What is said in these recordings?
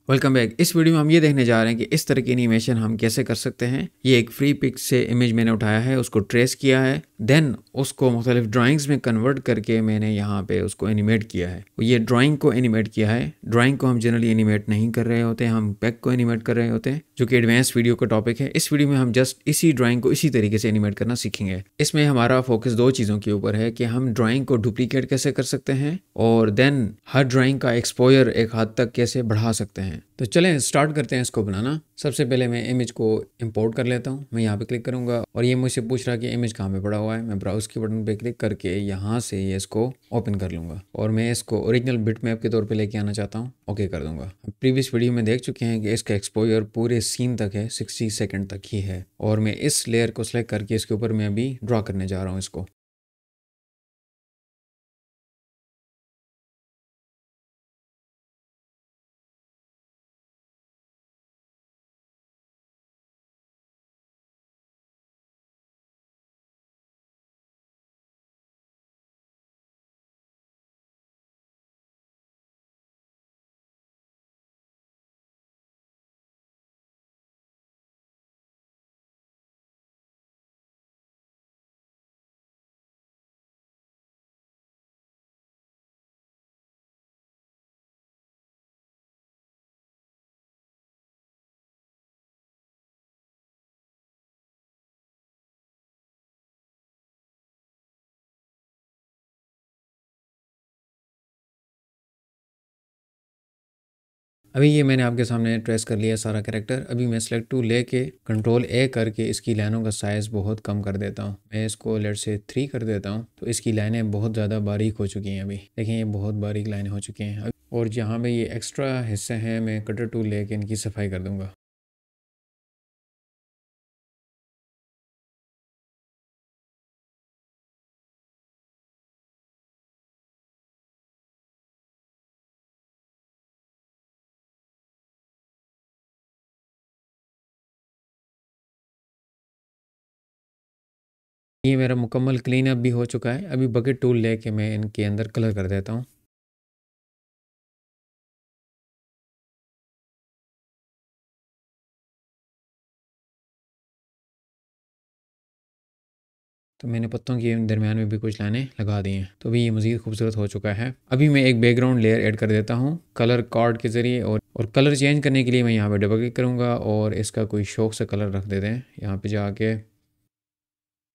Welcome back. इस video में हम ये देखने जा रहे हैं कि इस तरह की एनिमेशन हम कैसे कर सकते हैं। ये एक फ्री पिक से इमेज मैंने उठाया है, उसको ट्रेस किया है, देन उसको मुख्तलिफ ड्राइंग्स में कन्वर्ट करके मैंने यहाँ पे उसको एनिमेट किया है। ये ड्राइंग को एनिमेट किया है। ड्राइंग को हम जनरली एनिमेट नहीं कर रहे होते, हम पैक को एनिमेट कर रहे होते हैं, जो कि एडवांस वीडियो का टॉपिक है। इस वीडियो में हम जस्ट इसी ड्राइंग को इसी तरीके से एनिमेट करना सीखेंगे। इसमें हमारा फोकस दो चीज़ों के ऊपर है कि हम ड्राइंग को डुप्लीकेट कैसे कर सकते हैं और देन हर ड्राइंग का एक्सपोजर एक हद तक कैसे बढ़ा सकते हैं। तो चलें स्टार्ट करते हैं इसको बनाना। सबसे पहले मैं इमेज को इंपोर्ट कर लेता हूँ। मैं यहाँ पे क्लिक करूँगा और ये मुझसे पूछ रहा है कि इमेज कहाँ पे पड़ा हुआ है। मैं ब्राउज के बटन पे क्लिक करके यहाँ से ये इसको ओपन कर लूँगा और मैं इसको ओरिजिनल बिटमैप के तौर पे लेके आना चाहता हूँ। ओके कर दूँगा। प्रीवियस वीडियो में देख चुके हैं कि इसका एक्सपोजर पूरे सीन तक है, 60 सेकेंड तक ही है और मैं इस लेयर को सिलेक्ट करके इसके ऊपर मैं अभी ड्रॉ करने जा रहा हूँ इसको। अभी ये मैंने आपके सामने ट्रेस कर लिया सारा कैरेक्टर। अभी मैं सेलेक्ट टू लेके कंट्रोल ए करके इसकी लाइनों का साइज़ बहुत कम कर देता हूँ। मैं इसको लेट से 3 कर देता हूँ तो इसकी लाइनें बहुत ज़्यादा बारीक हो चुकी हैं। अभी देखें ये बहुत बारीक लाइनें हो चुकी हैं। और जहाँ पे ये एक्स्ट्रा हिस्से हैं मैं कटर टूल लेके इनकी सफाई कर दूँगा। ये मेरा मुकम्मल क्लीन अप भी हो चुका है। अभी बकेट टूल लेके मैं इनके अंदर कलर कर देता हूँ। तो मैंने पत्तों के दरमियान में भी कुछ लाइनें लगा दी हैं तो अभी ये मज़ीद खूबसूरत हो चुका है। अभी मैं एक बैकग्राउंड लेयर ऐड कर देता हूँ कलर कार्ड के ज़रिए और कलर चेंज करने के लिए मैं यहाँ पे डबल क्लिक करूँगा और इसका कोई शौक सा कलर रख देते हैं। यहाँ पे जाके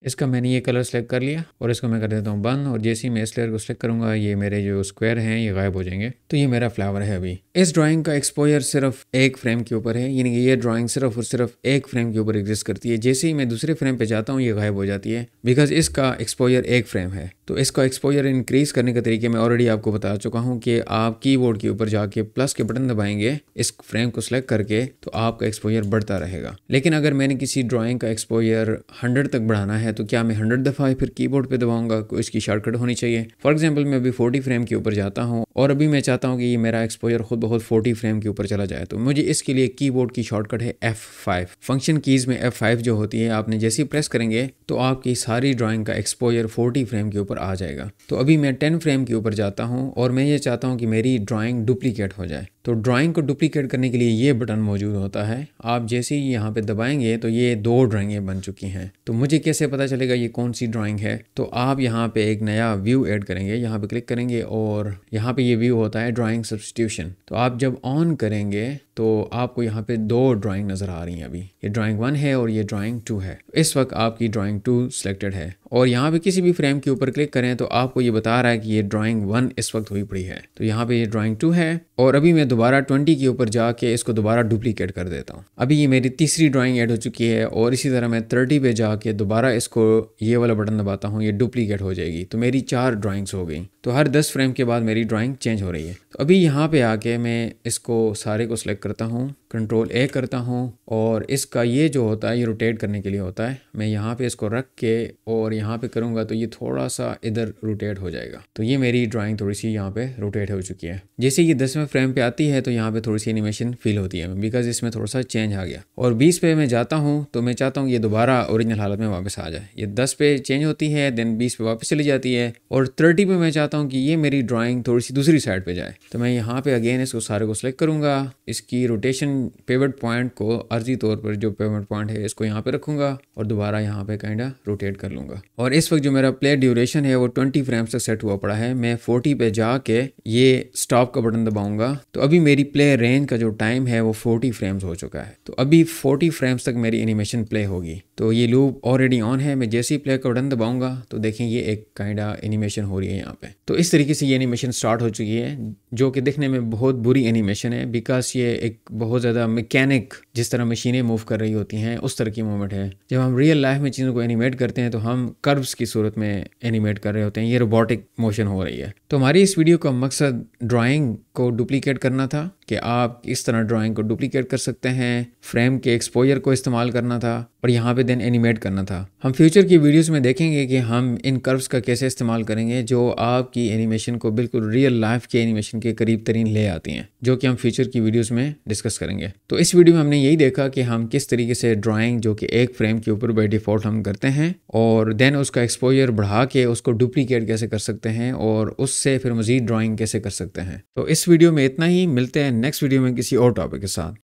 इसका मैंने ये कलर सेलेक्ट कर लिया और इसको मैं कर देता हूँ बंद। और जैसे ही मैं इस लेयर को सेलेक्ट करूँगा ये मेरे जो स्क्वायर हैं ये गायब हो जाएंगे। तो ये मेरा फ्लावर है। अभी इस ड्राइंग का एक्सपोजर सिर्फ एक फ्रेम के ऊपर है, यानी कि ये ड्राइंग सिर्फ और सिर्फ एक फ्रेम के ऊपर एग्जिस्ट करती है। जैसे ही मैं दूसरे फ्रेम पे जाता हूँ ये गायब हो जाती है बिकॉज इसका एक्सपोजर एक फ्रेम है। तो इसका एक्सपोजर इंक्रीज करने का तरीके मैं ऑलरेडी आपको बता चुका हूँ कि आप कीबोर्ड के ऊपर जाके प्लस के बटन दबाएंगे इस फ्रेम को सिलेक्ट करके तो आपका एक्सपोजर बढ़ता रहेगा। लेकिन अगर मैंने किसी ड्राइंग का एक्सपोजर 100 तक बढ़ाना है तो क्या मैं 100 दफ़ा फिर कीबोर्ड पे दबाऊंगा? कोई इसकी शॉर्टकट होनी चाहिए। फॉर एग्जांपल मैं अभी 40 फ्रेम के ऊपर जाता हूँ और अभी मैं चाहता हूँ कि ये मेरा एक्सपोजर खुद बहुत 40 फ्रेम के ऊपर चला जाए तो मुझे इसके लिए कीबोर्ड की शॉर्टकट है F5। फंक्शन कीज़ में F5 जो होती है आपने जैसे ही प्रेस करेंगे तो आपकी सारी ड्राइंग का एक्सपोजर 40 फ्रेम के ऊपर आ जाएगा। तो अभी मैं 10 फ्रेम के ऊपर जाता हूँ और मैं ये चाहता हूँ कि मेरी ड्राइंग डुप्लीकेट हो जाए। तो ड्राइंग को डुप्लीकेट करने के लिए ये बटन मौजूद होता है। आप जैसे ही यहाँ पे दबाएंगे तो ये 2 ड्राइंगें बन चुकी हैं। तो मुझे कैसे पता चलेगा ये कौन सी ड्राइंग है? तो आप यहाँ पे एक नया व्यू ऐड करेंगे, यहाँ पे क्लिक करेंगे और यहाँ पे ये व्यू होता है ड्राइंग सब्स्टिट्यूशन। तो आप जब ऑन करेंगे तो आपको यहाँ पे 2 ड्राइंग नज़र आ रही हैं। अभी ये ड्राइंग 1 है और ये ड्राइंग 2 है। इस वक्त आपकी ड्राइंग 2 सिलेक्टेड है और यहाँ पे किसी भी फ्रेम के ऊपर क्लिक करें तो आपको ये बता रहा है कि ये ड्राइंग 1 इस वक्त हुई पड़ी है। तो यहाँ पे ये ड्राइंग 2 है और अभी मैं दोबारा 20 के ऊपर जाके इसको दोबारा डुप्लीकेट कर देता हूँ। अभी ये मेरी तीसरी ड्राइंग ऐड हो चुकी है और इसी तरह मैं 30 पे जाके दोबारा इसको ये वाला बटन दबाता हूँ, ये डुप्लीकेट हो जाएगी। तो मेरी 4 ड्राइंग्स हो गई। तो हर 10 फ्रेम के बाद मेरी ड्राइंग चेंज हो रही है। तो अभी यहाँ पे आके मैं इसको सारे को सिलेक्ट करता हूँ, कंट्रोल ए करता हूँ और इसका ये जो होता है ये रोटेट करने के लिए होता है। मैं यहाँ पे इसको रख के और यहाँ पे करूँगा तो ये थोड़ा सा इधर रोटेट हो जाएगा। तो ये मेरी ड्राइंग थोड़ी सी यहाँ पे रोटेट हो चुकी है। जैसे ये 10वें फ्रेम पे आती है तो यहाँ पे थोड़ी सी एनिमेशन फील होती है बिकॉज इसमें थोड़ा सा चेंज आ गया। और 20 पे मैं जाता हूँ तो मैं चाहता हूँ ये दोबारा ओरिजिनल हालत में वापस आ जाए। ये 10 पे चेंज होती है, देन 20 पे वापस चली जाती है और 30 पे मैं चाहता हूँ कि ये मेरी ड्राइंग थोड़ी सी दूसरी साइड पे जाए। तो मैं यहाँ पे अगेन इसको सारे को सिलेक्ट करूँगा, इसकी रोटेशन पिवट पॉइंट को अर्जी तौर पर जो पिवट पॉइंट है इसको यहाँ पे रखूँगा और दोबारा यहाँ पे काइंडा रोटेट कर लूँगा। और इस वक्त जो मेरा प्ले ड्यूरेशन है वो 20 फ्रेम्स तक सेट हुआ पड़ा है। मैं 40 पे जाके ये स्टॉप का बटन दबाऊंगा तो अभी मेरी प्ले रेंज का जो टाइम है वो 40 फ्रेम्स हो चुका है। तो अभी 40 फ्रेम्स तक मेरी एनिमेशन प्ले होगी। तो ये लूप ऑलरेडी ऑन है, मैं जैसे ही प्ले का बटन दबाऊंगा तो देखें ये एक काइंडा एनिमेशन हो रही है यहाँ पे। तो इस तरीके से ये एनिमेशन स्टार्ट हो चुकी है, जो कि दिखने में बहुत बुरी एनिमेशन है बिकॉज ये एक बहुत ज़्यादा मैकेनिक, जिस तरह मशीनें मूव कर रही होती हैं उस तरह की मूवमेंट है। जब हम रियल लाइफ में चीज़ों को एनिमेट करते हैं तो हम कर्व्स की सूरत में एनिमेट कर रहे होते हैं, ये रोबोटिक मोशन हो रही है। तो हमारी इस वीडियो का मकसद ड्राइंग को डुप्लीकेट करना था कि आप इस तरह ड्राइंग को डुप्लीकेट कर सकते हैं, फ्रेम के एक्सपोजर को इस्तेमाल करना था और यहाँ पे देन एनिमेट करना था। हम फ्यूचर की वीडियोस में देखेंगे कि हम इन कर्व्स का कैसे इस्तेमाल करेंगे जो आपकी एनिमेशन को बिल्कुल रियल लाइफ के एनिमेशन के करीब तरीन ले आती हैं, जो कि हम फ्यूचर की वीडियोस में डिस्कस करेंगे। तो इस वीडियो में हमने यही देखा कि हम किस तरीके से ड्राइंग जो कि एक फ्रेम के ऊपर बाय डिफ़ॉल्ट हम करते हैं और देन उसका एक्सपोजर बढ़ा के उसको डुप्लीकेट कैसे कर सकते हैं और उससे फिर मज़ीद ड्राइंग कैसे कर सकते हैं। तो इस वीडियो में इतना ही, मिलते हैं नेक्स्ट वीडियो में किसी और टॉपिक के साथ।